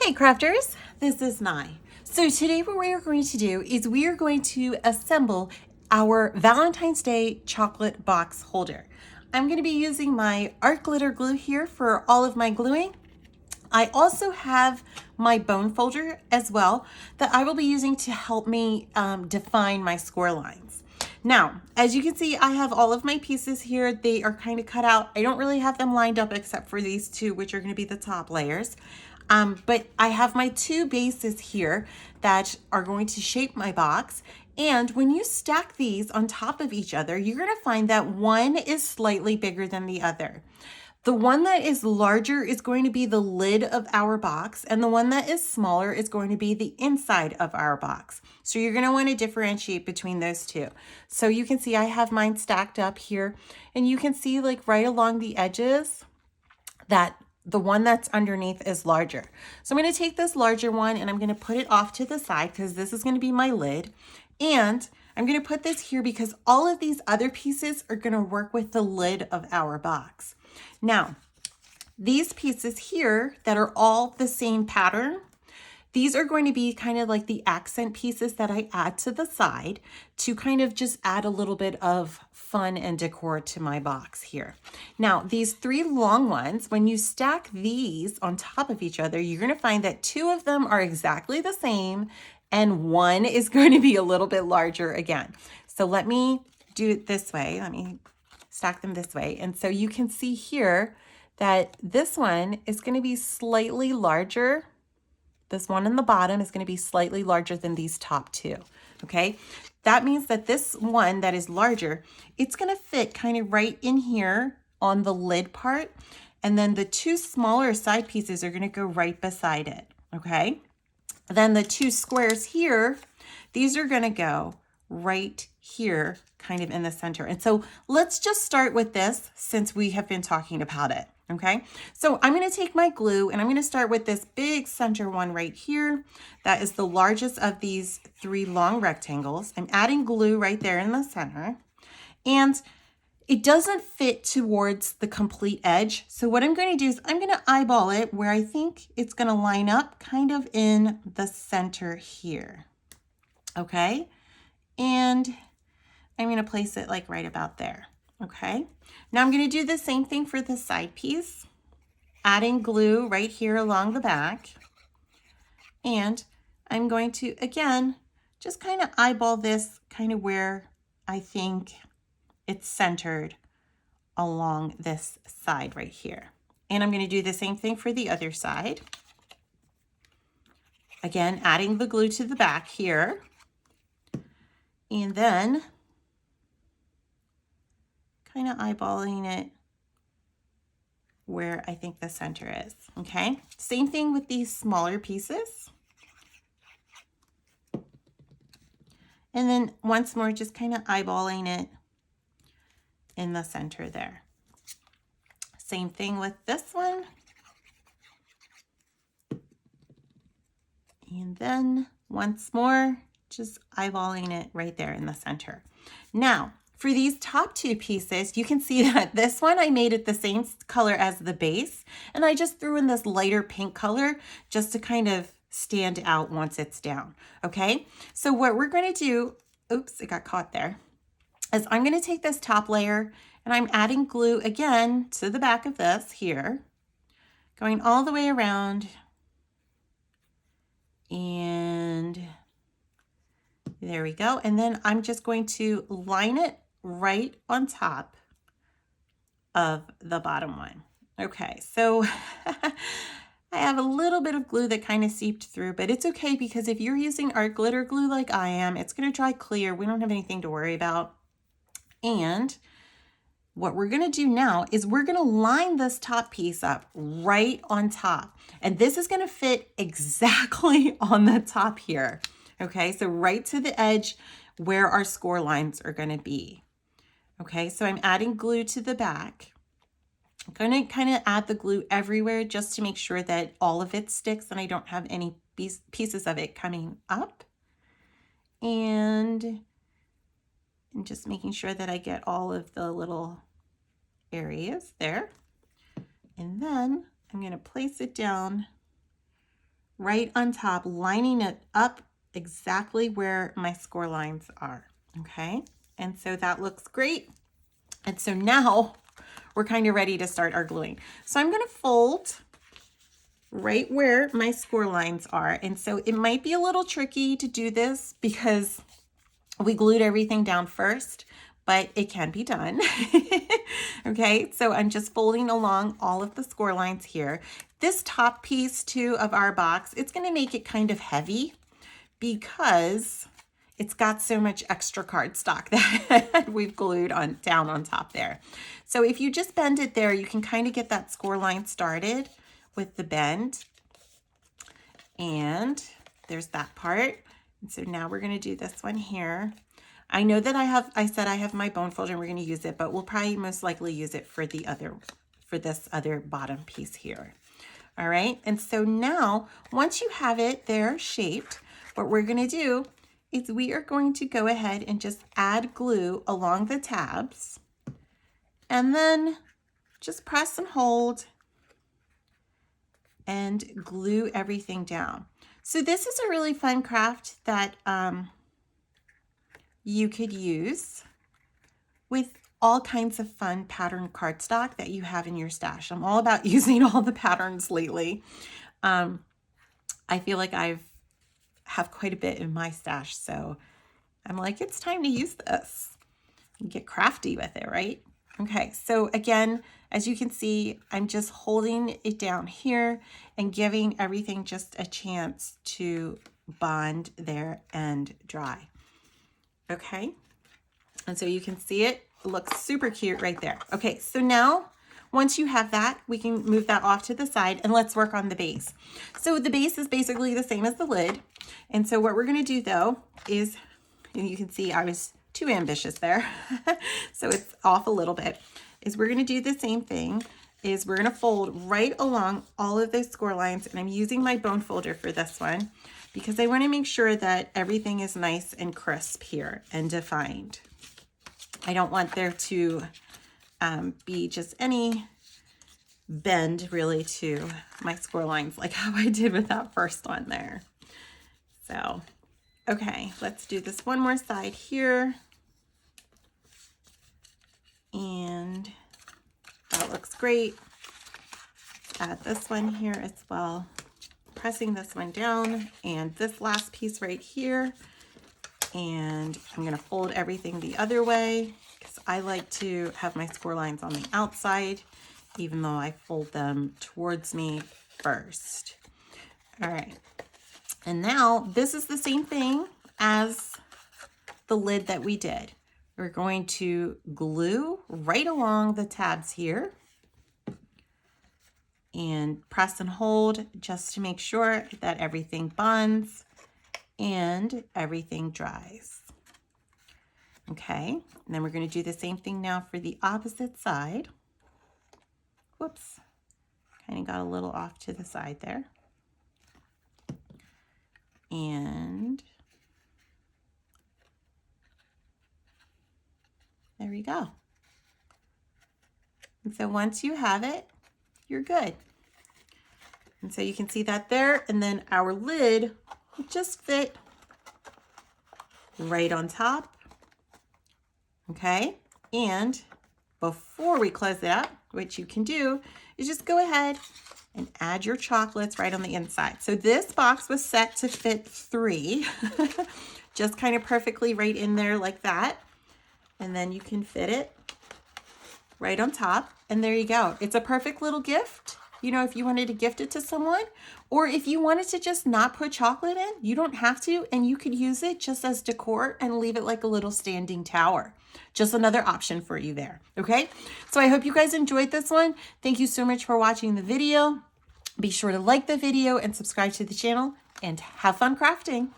Hey crafters, this is Nye. So today what we are going to do is we are going to assemble our Valentine's Day chocolate box holder. I'm going to be using my art glitter glue here for all of my gluing. I also have my bone folder as well that I will be using to help me define my score lines. Now, as you can see, I have all of my pieces here. They are kind of cut out. I don't really have them lined up except for these two, which are going to be the top layers. But I have my two bases here that are going to shape my box. And when you stack these on top of each other, you're going to find that one is slightly bigger than the other. The one that is larger is going to be the lid of our box, and the one that is smaller is going to be the inside of our box. So you're going to want to differentiate between those two. So you can see I have mine stacked up here, and you can see like right along the edges that the one that's underneath is larger. So I'm going to take this larger one and I'm going to put it off to the side because this is going to be my lid. And I'm going to put this here because all of these other pieces are going to work with the lid of our box. Now, these pieces here that are all the same pattern, these are going to be kind of like the accent pieces that I add to the side to kind of just add a little bit of fun and decor to my box here. Now, these three long ones, when you stack these on top of each other, you're going to find that two of them are exactly the same and one is going to be a little bit larger again. So let me do it this way. Let me stack them this way. And so you can see here that this one is going to be slightly larger. This one in the bottom is going to be slightly larger than these top two. Okay, that means that this one that is larger, it's going to fit kind of right in here on the lid part. And then the two smaller side pieces are going to go right beside it. Okay, then the two squares here, these are going to go right here kind of in the center. And so let's just start with this since we have been talking about it. Okay, so I'm going to take my glue and I'm going to start with this big center one right here. That is the largest of these three long rectangles. I'm adding glue right there in the center, and it doesn't fit towards the complete edge. So what I'm going to do is I'm going to eyeball it where I think it's going to line up kind of in the center here. Okay, and I'm going to place it like right about there. Okay, now I'm going to do the same thing for the side piece, adding glue right here along the back. And I'm going to, again, just kind of eyeball this kind of where I think it's centered along this side right here. And I'm going to do the same thing for the other side. Again, adding the glue to the back here. And then kind of eyeballing it where I think the center is. Okay, same thing with these smaller pieces. And then once more, just kind of eyeballing it in the center there. Same thing with this one. And then once more, just eyeballing it right there in the center. Now, for these top two pieces, you can see that this one I made it the same color as the base, and I just threw in this lighter pink color just to kind of stand out once it's down. Okay, so what we're going to do, oops, it got caught there, is I'm going to take this top layer and I'm adding glue again to the back of this here, going all the way around, and there we go. And then I'm just going to line it right on top of the bottom one. Okay, so I have a little bit of glue that kind of seeped through, but it's okay because if you're using art glitter glue like I am, it's going to dry clear. We don't have anything to worry about. And what we're going to do now is we're going to line this top piece up right on top. And this is going to fit exactly on the top here. Okay, so right to the edge where our score lines are going to be. Okay, so I'm adding glue to the back. I'm going to kind of add the glue everywhere just to make sure that all of it sticks and I don't have any pieces of it coming up. And just making sure that I get all of the little areas there. And then I'm going to place it down right on top, lining it up exactly where my score lines are, okay? And so that looks great. And so now we're kind of ready to start our gluing. So I'm gonna fold right where my score lines are. And so it might be a little tricky to do this because we glued everything down first, but it can be done. Okay, so I'm just folding along all of the score lines here. This top piece too of our box, it's gonna make it kind of heavy because it's got so much extra cardstock that we've glued on down on top there. So if you just bend it there, you can kind of get that score line started with the bend. And there's that part. And so now we're gonna do this one here. I know that I said I have my bone folder and we're gonna use it, but we'll probably most likely use it for this other bottom piece here. All right, and so now once you have it there shaped, what we're gonna do is we are going to go ahead and just add glue along the tabs and then just press and hold and glue everything down. So this is a really fun craft that you could use with all kinds of fun pattern cardstock that you have in your stash. I'm all about using all the patterns lately. I feel like have quite a bit in my stash, so I'm like, it's time to use this and get crafty with it, right? Okay, so again, as you can see, I'm just holding it down here and giving everything just a chance to bond there and dry. Okay, and so you can see it looks super cute right there. Okay, so now once you have that, we can move that off to the side and let's work on the base. So the base is basically the same as the lid. And so what we're gonna do though is, and you can see I was too ambitious there, so it's off a little bit, is we're gonna do the same thing, is we're gonna fold right along all of those score lines, and I'm using my bone folder for this one because I wanna make sure that everything is nice and crisp here and defined. I don't want there to be just any bend really to my score lines like how I did with that first one there. So, okay, let's do this one more side here. And that looks great. Add this one here as well. Pressing this one down and this last piece right here. And I'm gonna fold everything the other way because I like to have my score lines on the outside, even though I fold them towards me first. All right, and now this is the same thing as the lid that we did. We're going to glue right along the tabs here and press and hold just to make sure that everything bonds and everything dries. Okay, and then we're going to do the same thing now for the opposite side. Whoops, kind of got a little off to the side there. And there we go. And so once you have it, you're good. And so you can see that there, and then our lid will just fit right on top. Okay, and before we close it up, what you can do is just go ahead and add your chocolates right on the inside. So this box was set to fit 3, just kind of perfectly right in there like that. And then you can fit it right on top, and there you go. It's a perfect little gift. You know, if you wanted to gift it to someone, or if you wanted to just not put chocolate in, you don't have to, and you could use it just as decor and leave it like a little standing tower. Just another option for you there, okay? So I hope you guys enjoyed this one. Thank you so much for watching the video. Be sure to like the video and subscribe to the channel, and have fun crafting.